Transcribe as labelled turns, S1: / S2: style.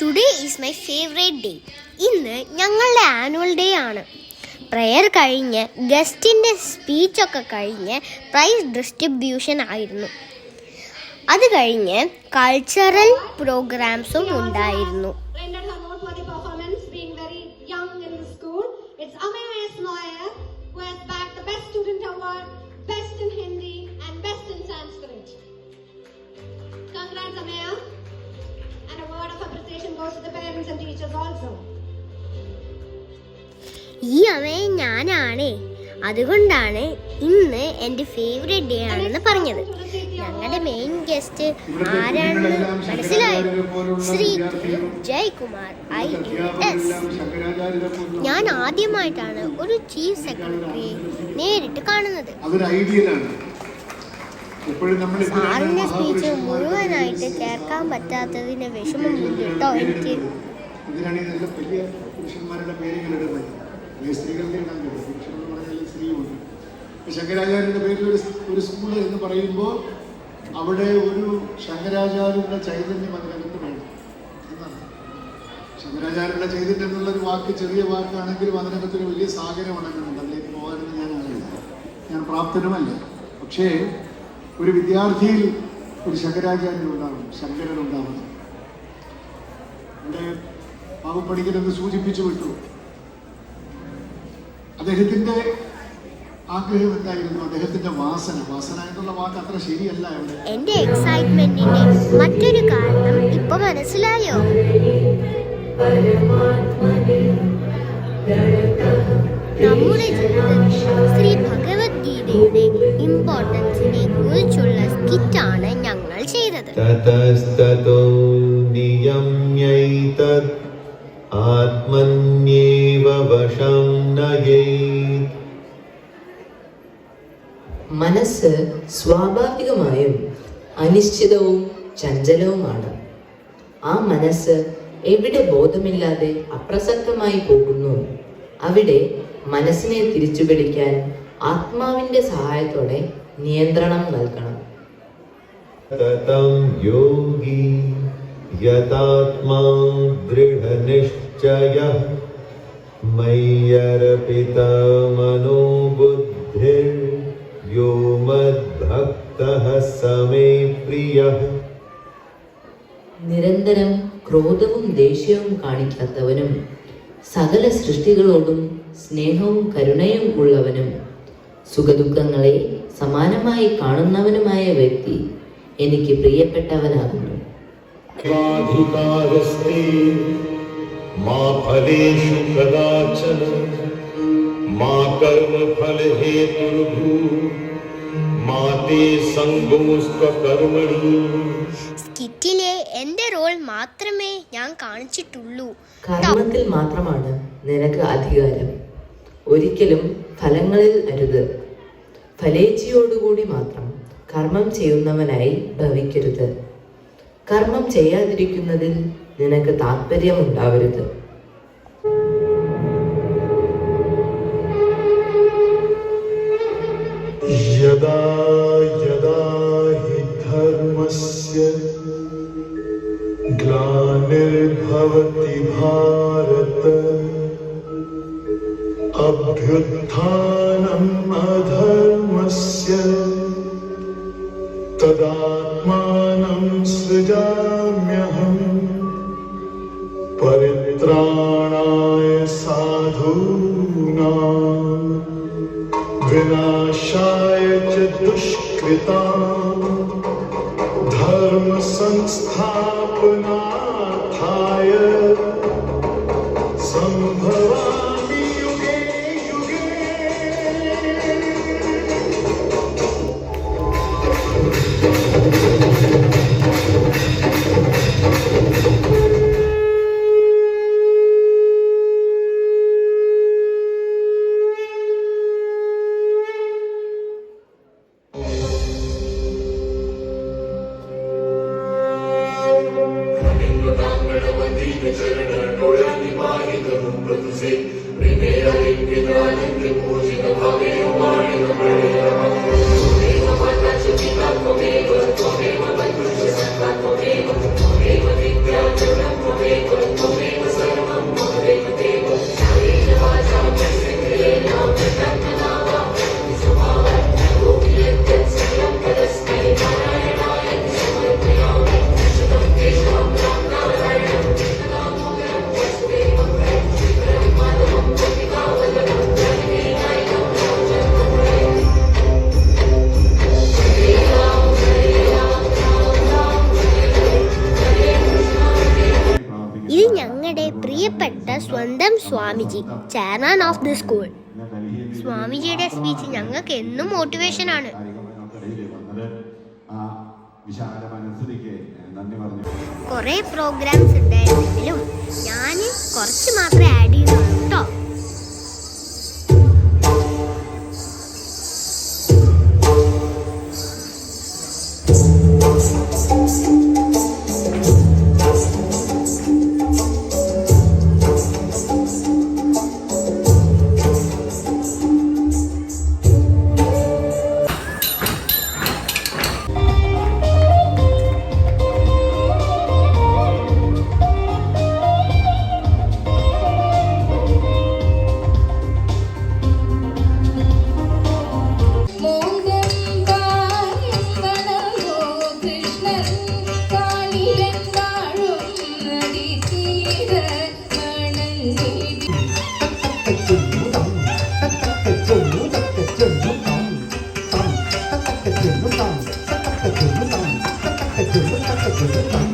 S1: Today is my favourite day. ഇന്ന് ഞങ്ങളുടെ annual day ആണ്. പ്രെയർ കഴിഞ്ഞ് ഗസ്റ്റിൻ്റെ സ്പീച്ചൊക്കെ കഴിഞ്ഞ് പ്രൈസ് ഡിസ്ട്രിബ്യൂഷൻ ആയിരുന്നു. അത് കഴിഞ്ഞ് കൾച്ചറൽ പ്രോഗ്രാംസും ഉണ്ടായിരുന്നു. ഈ അമ്മയെ ഞാനാണേ, അതുകൊണ്ടാണ് ഇന്ന് എൻ്റെ ഫേവറേറ്റ് ഡേ ആണെന്ന് പറഞ്ഞത്. ഞങ്ങളുടെ മെയിൻ ഗസ്റ്റ് ആരാണെന്ന് മനസ്സിലായോ? ശ്രീ ജയ്കുമാർ IAS. ഞാൻ ആദ്യമായിട്ടാണ് ഒരു ചീഫ് സെക്രട്ടറിയെ നേരിട്ട് കാണുന്നത്. സാറിൻ്റെ സ്പീച്ച് മുഴുവനായിട്ട് കേൾക്കാൻ പറ്റാത്തതിന് വിഷമമുണ്ട് കേട്ടോ എനിക്ക്.
S2: ശങ്കരാചാര്യന്റെ പേരിൽ ഒരു സ്കൂൾ എന്ന് പറയുമ്പോൾ അവിടെ ഒരു ശങ്കരാചാര്യരുടെ ചൈതന്യം അതിനകത്ത് വേണം എന്നാണ്. ശങ്കരാചാര്യരുടെ ചൈതന്യം എന്നുള്ളൊരു വാക്ക് ചെറിയ വാക്കാണെങ്കിലും അതിനകത്തൊരു വലിയ സാഗരം അടങ്ങുന്നുണ്ട്. അതിലേക്ക് പോകാനൊന്നും ഞാൻ പ്രാപ്തനുമല്ല. പക്ഷേ ഒരു വിദ്യാർത്ഥിയിൽ ഒരു ശങ്കരാചാര്യൻ ഉണ്ടാവണം, ശങ്കരൻ ഉണ്ടാവണം. ഇവിടെ പാവപ്പണിക്കരെന്ന് സൂചിപ്പിച്ചു വിട്ടു. അദ്ദേഹത്തിന്റെ ആഗ്രഹം എന്തായിരുന്നു? അദ്ദേഹത്തിന്റെ വാസന എന്നുള്ള വാക്ക് അത്ര ശരിയല്ല.
S1: എന്റെ എക്സൈറ്റ്മെന്റിന്റെ മറ്റൊരു കാരണം ഇപ്പൊ മനസ്സിലായോ? നമ്മുടെ ജീവിതത്തിൽ ശ്രീ ഭഗവത്ഗീതയുടെ ഇമ്പോർട്ടൻസിനെ കുറിച്ചുള്ള സ്കിറ്റാണ് ഞങ്ങൾ ചെയ്തത്.
S3: മനസ്സ് സ്വാഭാവികമായും അനിശ്ചിതവും ചഞ്ചലവുമാണ്. ആ മനസ്സ് എവിടെ ബോധമില്ലാതെ അപ്രസക്തമായി പോകുന്നു, അവിടെ മനസ്സിനെ തിരിച്ചു പിടിക്കാൻ ആത്മാവിന്റെ സഹായത്തോടെ നിയന്ത്രണം നൽകണം.
S4: യോഗി യഥാത്മാ ദൃഢനിശ്ചയഃ മയ്യർപിത മനോബുദ്ധിർ യോ മദ്ഭക്തഃ സമേ പ്രിയഃ.
S3: നിരന്തരം ക്രോധവും ദേഷ്യവും കാണിക്കാത്തവനും സകല സൃഷ്ടികളോടും സ്നേഹവും കരുണയും ഉള്ളവനും സുഖദുഃഖങ്ങളെ സമാനമായി കാണുന്നവനുമായ വ്യക്തി എനിക്ക് പ്രിയപ്പെട്ടവനാകുന്നു.
S1: സ്കിറ്റിലെ എന്റെ റോൾ മാത്രമേ ഞാൻ കാണിച്ചിട്ടുള്ളൂ.
S3: കർമ്മത്തിൽ മാത്രമാണ് നിനക്ക് അധികാരം. ഒരിക്കലും ഫലങ്ങളിൽ അരുത്. ഫലേച്ഛയോടുകൂടി മാത്രം കർമ്മം ചെയ്യുന്നവനായി ഭവിക്കരുത്. കർമ്മം ചെയ്യാതിരിക്കുന്നതിൽ നിനക്ക് താല്പര്യമുണ്ടാവരുത്.
S4: യദാ യദാ ഹി ധർമ്മസ്യ ഗ്ലാനിർഭവതി ഭാരത അഭ്യുത്ഥാനം അധർമ്മസ്യ തദാത്മാനം സൃജാമ്യഹം പരിത്രാണായ സാധൂനാം വിനാശായ ച ദുഷ്കൃതാം ധർമ്മ സംസ്ഥാപനാർത്ഥായ സംഭവാമി യുഗേ യുഗേ.
S1: പ്രിയപ്പെട്ട സ്വന്തം Swamiji, chairman of the school. സ്വാമിജിയുടെ സ്പീച്ച് ഞങ്ങൾക്ക് എന്നും മോട്ടിവേഷനാണ്. കുറേ പ്രോഗ്രാംസ് ഉണ്ടായിരുന്നെങ്കിലും ഞാൻ കുറച്ച് മാത്രമേ ആഡ് ചെയ്യുന്നുള്ളൂ കേട്ടോ.
S5: Thank you.